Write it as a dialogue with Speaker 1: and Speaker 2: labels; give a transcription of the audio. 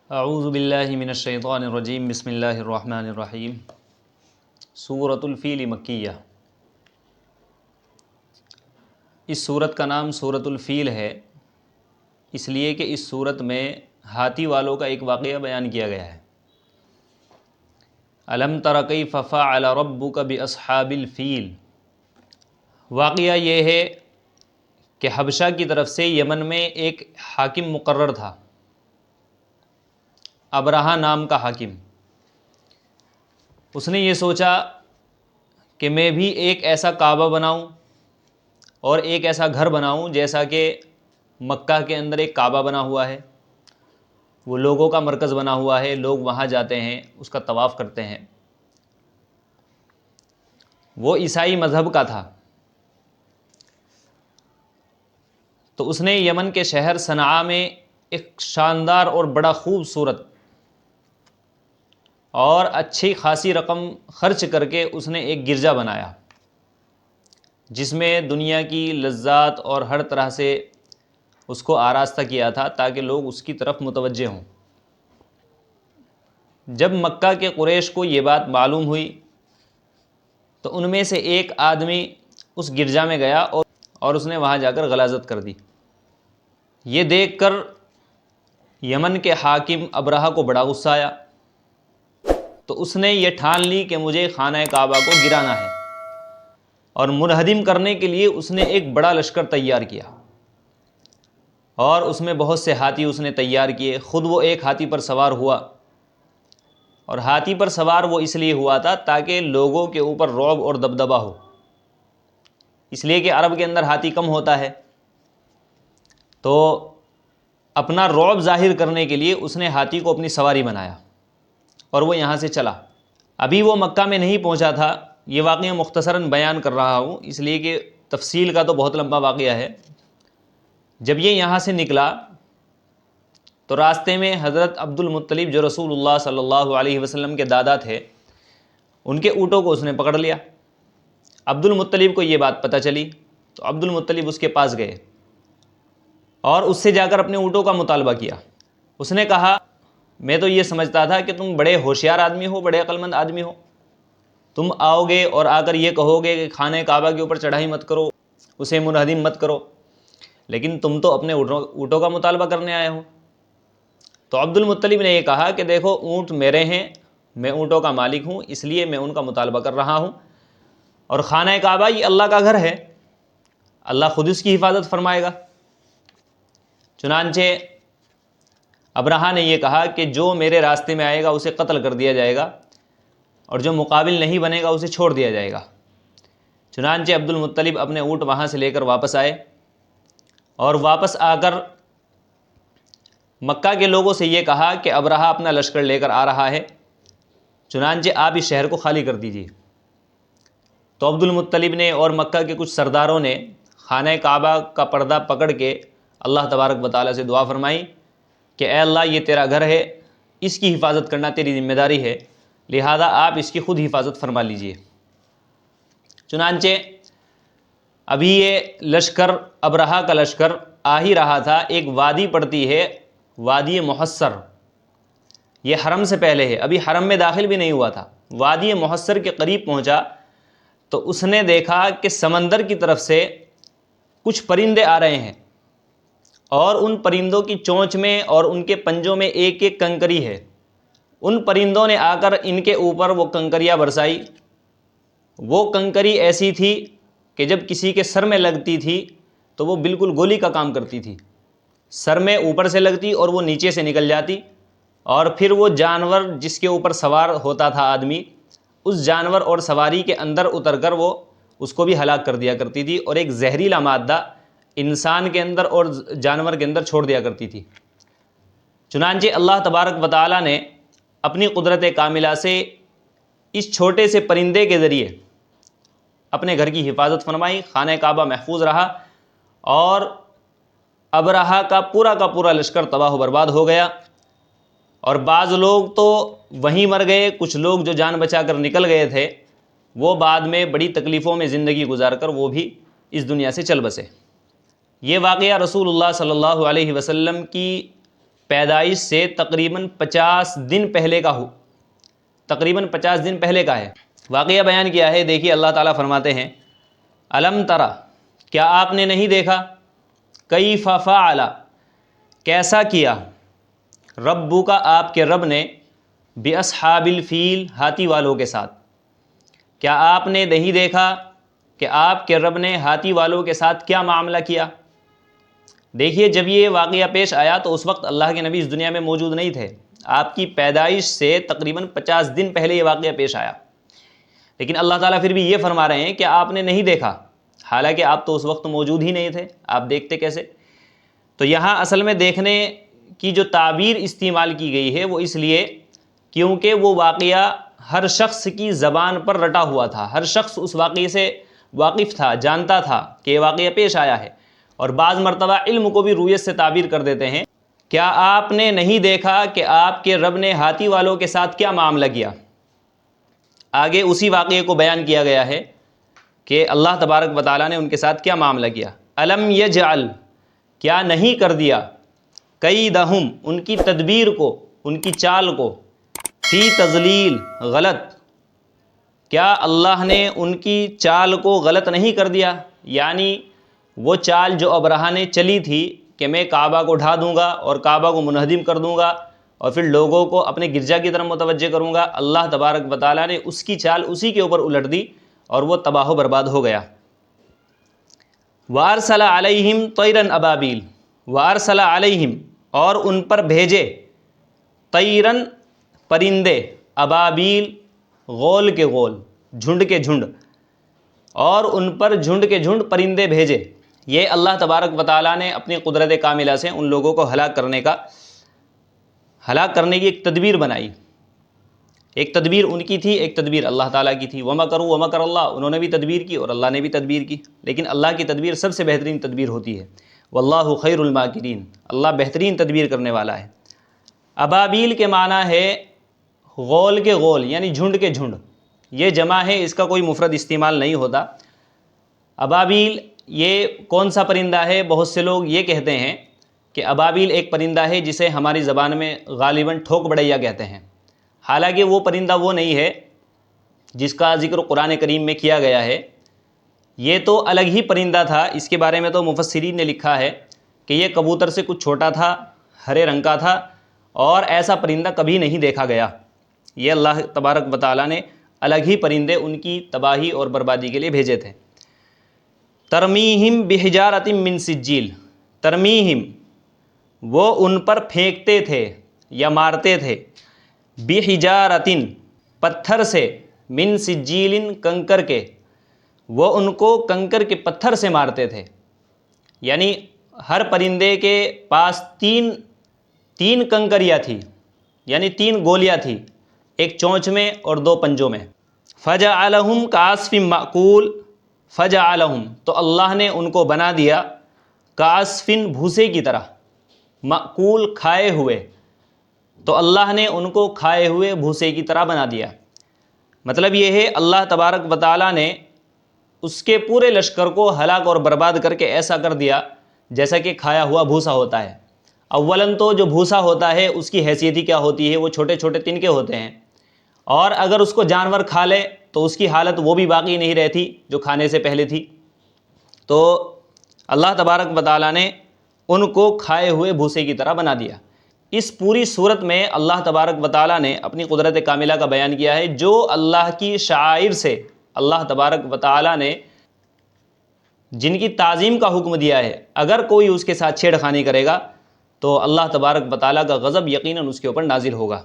Speaker 1: اعوذ باللہ من الشیطان الرجیم بسم اللہ الرحمن الرحیم سورۃ الفیل مکیہ۔ اس سورت کا نام سورۃ الفیل ہے اس لیے کہ اس سورت میں ہاتھی والوں کا ایک واقعہ بیان کیا گیا ہے۔ الم تر کیف فعل ربک باصحاب الفیل۔ واقعہ یہ ہے کہ حبشہ کی طرف سے یمن میں ایک حاکم مقرر تھا، ابرہہ نام کا حاکم۔ اس نے یہ سوچا کہ میں بھی ایک ایسا کعبہ بناؤں اور ایک ایسا گھر بناؤں جیسا کہ مکہ کے اندر ایک کعبہ بنا ہوا ہے، وہ لوگوں کا مرکز بنا ہوا ہے، لوگ وہاں جاتے ہیں، اس کا طواف کرتے ہیں۔ وہ عیسائی مذہب کا تھا، تو اس نے یمن کے شہر صنعاء میں ایک شاندار اور بڑا خوبصورت اور اچھی خاصی رقم خرچ کر کے اس نے ایک گرجا بنایا، جس میں دنیا کی لذات اور ہر طرح سے اس کو آراستہ کیا تھا تاکہ لوگ اس کی طرف متوجہ ہوں۔ جب مکہ کے قریش کو یہ بات معلوم ہوئی تو ان میں سے ایک آدمی اس گرجا میں گیا اور اس نے وہاں جا کر غلاظت کر دی۔ یہ دیکھ کر یمن کے حاکم ابرہہ کو بڑا غصہ آیا، تو اس نے یہ ٹھان لی کہ مجھے خانہ کعبہ کو گرانا ہے، اور منہدم کرنے کے لیے اس نے ایک بڑا لشکر تیار کیا، اور اس میں بہت سے ہاتھی اس نے تیار کیے۔ خود وہ ایک ہاتھی پر سوار ہوا، اور ہاتھی پر سوار وہ اس لیے ہوا تھا تاکہ لوگوں کے اوپر رعب اور دبدبہ ہو، اس لیے کہ عرب کے اندر ہاتھی کم ہوتا ہے، تو اپنا رعب ظاہر کرنے کے لیے اس نے ہاتھی کو اپنی سواری بنایا اور وہ یہاں سے چلا۔ ابھی وہ مکہ میں نہیں پہنچا تھا، یہ واقعہ مختصراً بیان کر رہا ہوں اس لیے کہ تفصیل کا تو بہت لمبا واقعہ ہے۔ جب یہ یہاں سے نکلا تو راستے میں حضرت عبد المطلب جو رسول اللہ صلی اللہ علیہ وسلم کے دادا تھے، ان کے اونٹوں کو اس نے پکڑ لیا۔ عبد المطلب کو یہ بات پتہ چلی تو عبد المطلب اس کے پاس گئے اور اس سے جا کر اپنے اونٹوں کا مطالبہ کیا۔ اس نے کہا، میں تو یہ سمجھتا تھا کہ تم بڑے ہوشیار آدمی ہو، بڑے عقل مند آدمی ہو، تم آؤ گے اور آ کر یہ کہو گے کہ خانہ کعبہ کے اوپر چڑھائی مت کرو، اسے منہدم مت کرو، لیکن تم تو اپنے اونٹوں کا مطالبہ کرنے آئے ہو۔ تو عبد المطلب نے یہ کہا کہ دیکھو، اونٹ میرے ہیں، میں اونٹوں کا مالک ہوں، اس لیے میں ان کا مطالبہ کر رہا ہوں، اور خانہ کعبہ یہ اللہ کا گھر ہے، اللہ خود اس کی حفاظت فرمائے گا۔ چنانچہ ابرہہ نے یہ کہا کہ جو میرے راستے میں آئے گا اسے قتل کر دیا جائے گا، اور جو مقابل نہیں بنے گا اسے چھوڑ دیا جائے گا۔ چنانچہ عبد المطلب اپنے اونٹ وہاں سے لے کر واپس آئے، اور واپس آ کر مکہ کے لوگوں سے یہ کہا کہ ابرہہ اپنا لشکر لے کر آ رہا ہے، چنانچہ آپ اس شہر کو خالی کر دیجیے۔ تو عبد المطلب نے اور مکہ کے کچھ سرداروں نے خانہ کعبہ کا پردہ پکڑ کے اللہ تبارک و تعالیٰ سے دعا فرمائی کہ اے اللہ، یہ تیرا گھر ہے، اس کی حفاظت کرنا تیری ذمہ داری ہے، لہذا آپ اس کی خود حفاظت فرما لیجئے۔ چنانچہ ابھی یہ لشکر، ابرہہ کا لشکر آ ہی رہا تھا، ایک وادی پڑتی ہے، وادی محصر، یہ حرم سے پہلے ہے، ابھی حرم میں داخل بھی نہیں ہوا تھا۔ وادی محصر کے قریب پہنچا تو اس نے دیکھا کہ سمندر کی طرف سے کچھ پرندے آ رہے ہیں، اور ان پرندوں کی چونچ میں اور ان کے پنجوں میں ایک ایک کنکری ہے۔ ان پرندوں نے آ کر ان کے اوپر وہ کنکریاں برسائی۔ وہ کنکری ایسی تھی کہ جب کسی کے سر میں لگتی تھی تو وہ بالکل گولی کا کام کرتی تھی، سر میں اوپر سے لگتی اور وہ نیچے سے نکل جاتی، اور پھر وہ جانور جس کے اوپر سوار ہوتا تھا آدمی، اس جانور اور سواری کے اندر اتر کر وہ اس کو بھی ہلاک کر دیا کرتی تھی، اور ایک زہریلا مادہ انسان کے اندر اور جانور کے اندر چھوڑ دیا کرتی تھی۔ چنانچہ اللہ تبارک و تعالیٰ نے اپنی قدرت کاملہ سے اس چھوٹے سے پرندے کے ذریعے اپنے گھر کی حفاظت فرمائی، خانہ کعبہ محفوظ رہا، اور ابرہہ کا پورا لشکر تباہ و برباد ہو گیا۔ اور بعض لوگ تو وہیں مر گئے، کچھ لوگ جو جان بچا کر نکل گئے تھے وہ بعد میں بڑی تکلیفوں میں زندگی گزار کر وہ بھی اس دنیا سے چل بسے۔ یہ واقعہ رسول اللہ صلی اللہ علیہ وسلم کی پیدائش سے تقریباً 50 دن پہلے کا تقریباً 50 دن پہلے کا ہے۔ واقعہ بیان کیا ہے، دیکھیے اللہ تعالیٰ فرماتے ہیں الم ترا، کیا آپ نے نہیں دیکھا، کیف فعل، کیسا کیا، ربک، آپ کے رب نے، باصحاب الفیل، ہاتھی والوں کے ساتھ۔ کیا آپ نے نہیں دیکھا کہ آپ کے رب نے ہاتھی والوں کے ساتھ کیا معاملہ کیا؟ دیکھیے جب یہ واقعہ پیش آیا تو اس وقت اللہ کے نبی اس دنیا میں موجود نہیں تھے، آپ کی پیدائش سے تقریباً 50 دن پہلے یہ واقعہ پیش آیا، لیکن اللہ تعالیٰ پھر بھی یہ فرما رہے ہیں کہ آپ نے نہیں دیکھا، حالانکہ آپ تو اس وقت موجود ہی نہیں تھے، آپ دیکھتے کیسے؟ تو یہاں اصل میں دیکھنے کی جو تعبیر استعمال کی گئی ہے وہ اس لیے کیونکہ وہ واقعہ ہر شخص کی زبان پر رٹا ہوا تھا، ہر شخص اس واقعے سے واقف تھا، جانتا تھا کہ یہ واقعہ پیش آیا ہے، اور بعض مرتبہ علم کو بھی رویت سے تعبیر کر دیتے ہیں۔ کیا آپ نے نہیں دیکھا کہ آپ کے رب نے ہاتھی والوں کے ساتھ کیا معاملہ کیا؟ آگے اسی واقعے کو بیان کیا گیا ہے کہ اللہ تبارک و تعالیٰ نے ان کے ساتھ کیا معاملہ کیا۔ الم یجعل، کیا نہیں کر دیا، کیدہم، ان کی تدبیر کو، ان کی چال کو، فی تضلیل، غلط، کیا اللہ نے ان کی چال کو غلط نہیں کر دیا؟ یعنی وہ چال جو ابرہہ نے چلی تھی کہ میں کعبہ کو ڈھا دوں گا اور کعبہ کو منہدم کر دوں گا اور پھر لوگوں کو اپنے گرجا کی طرف متوجہ کروں گا، اللہ تبارک و تعالیٰ نے اس کی چال اسی کے اوپر الٹ دی اور وہ تباہ و برباد ہو گیا۔ وَأَرْسَلَ عَلَيْهِمْ طَيْرًا أَبَابِيلَ، وَأَرْسَلَ عَلَيْهِمْ، اور ان پر بھیجے، طیرن، پرندے، ابابیل، غول کے غول، جھنڈ کے جھنڈ، اور ان پر جھنڈ کے جھنڈ پرندے بھیجے۔ یہ اللہ تبارک و تعالیٰ نے اپنی قدرت کاملہ سے ان لوگوں کو ہلاک کرنے کی ایک تدبیر بنائی۔ ایک تدبیر ان کی تھی، ایک تدبیر اللہ تعالیٰ کی تھی۔ وَمَكَرُوا وَمَكَرَ اللَّهُ، انہوں نے بھی تدبیر کی اور اللہ نے بھی تدبیر کی، لیکن اللہ کی تدبیر سب سے بہترین تدبیر ہوتی ہے۔ وَاللَّهُ خَيْرُ الْمَاكِرِينَ، اللہ بہترین تدبیر کرنے والا ہے۔ ابابیل کے معنی ہے غول کے غول، یعنی جھنڈ کے جھنڈ، یہ جمع ہے، اس کا کوئی مفرد استعمال نہیں ہوتا۔ ابابیل یہ کون سا پرندہ ہے؟ بہت سے لوگ یہ کہتے ہیں کہ ابابیل ایک پرندہ ہے جسے ہماری زبان میں غالباً ٹھوک بڑیا کہتے ہیں، حالانکہ وہ پرندہ وہ نہیں ہے جس کا ذکر قرآن کریم میں کیا گیا ہے، یہ تو الگ ہی پرندہ تھا۔ اس کے بارے میں تو مفسرین نے لکھا ہے کہ یہ کبوتر سے کچھ چھوٹا تھا، ہرے رنگ کا تھا، اور ایسا پرندہ کبھی نہیں دیکھا گیا۔ یہ اللہ تبارک و تعالیٰ نے الگ ہی پرندے ان کی تباہی اور بربادی کے لیے بھیجے تھے۔ ترمیہم بحجارۃ من سجیل، ترمیہم، وہ ان پر پھینکتے تھے یا مارتے تھے، بحجارۃ، پتھر سے، من سجیل، کنکر کے، وہ ان کو کنکر کے پتھر سے مارتے تھے۔ یعنی ہر پرندے کے پاس تین کنکریاں تھی، یعنی 3 گولیاں تھی، ایک چونچ میں اور 2 پنجوں میں۔ فجعلہم کعصف مأکول، فجعلہم، تو اللہ نے ان کو بنا دیا، کعصف، بھوسے کی طرح، مأکول، کھائے ہوئے، تو اللہ نے ان کو کھائے ہوئے بھوسے کی طرح بنا دیا۔ مطلب یہ ہے اللہ تبارک و تعالیٰ نے اس کے پورے لشکر کو ہلاک اور برباد کر کے ایسا کر دیا جیسا کہ کھایا ہوا بھوسا ہوتا ہے۔ اولاً تو جو بھوسا ہوتا ہے اس کی حیثیت ہی کیا ہوتی ہے، وہ چھوٹے چھوٹے تنکے ہوتے ہیں، اور اگر اس کو جانور کھا لے تو اس کی حالت وہ بھی باقی نہیں رہتی جو کھانے سے پہلے تھی۔ تو اللہ تبارک و تعالیٰ نے ان کو کھائے ہوئے بھوسے کی طرح بنا دیا۔ اس پوری صورت میں اللہ تبارک و تعالیٰ نے اپنی قدرت کاملہ کا بیان کیا ہے، جو اللہ کی شعائر سے اللہ تبارک و تعالیٰ نے جن کی تعظیم کا حکم دیا ہے، اگر کوئی اس کے ساتھ چھیڑ خانی کرے گا تو اللہ تبارک و تعالیٰ کا غضب یقیناً اس کے اوپر نازل ہوگا۔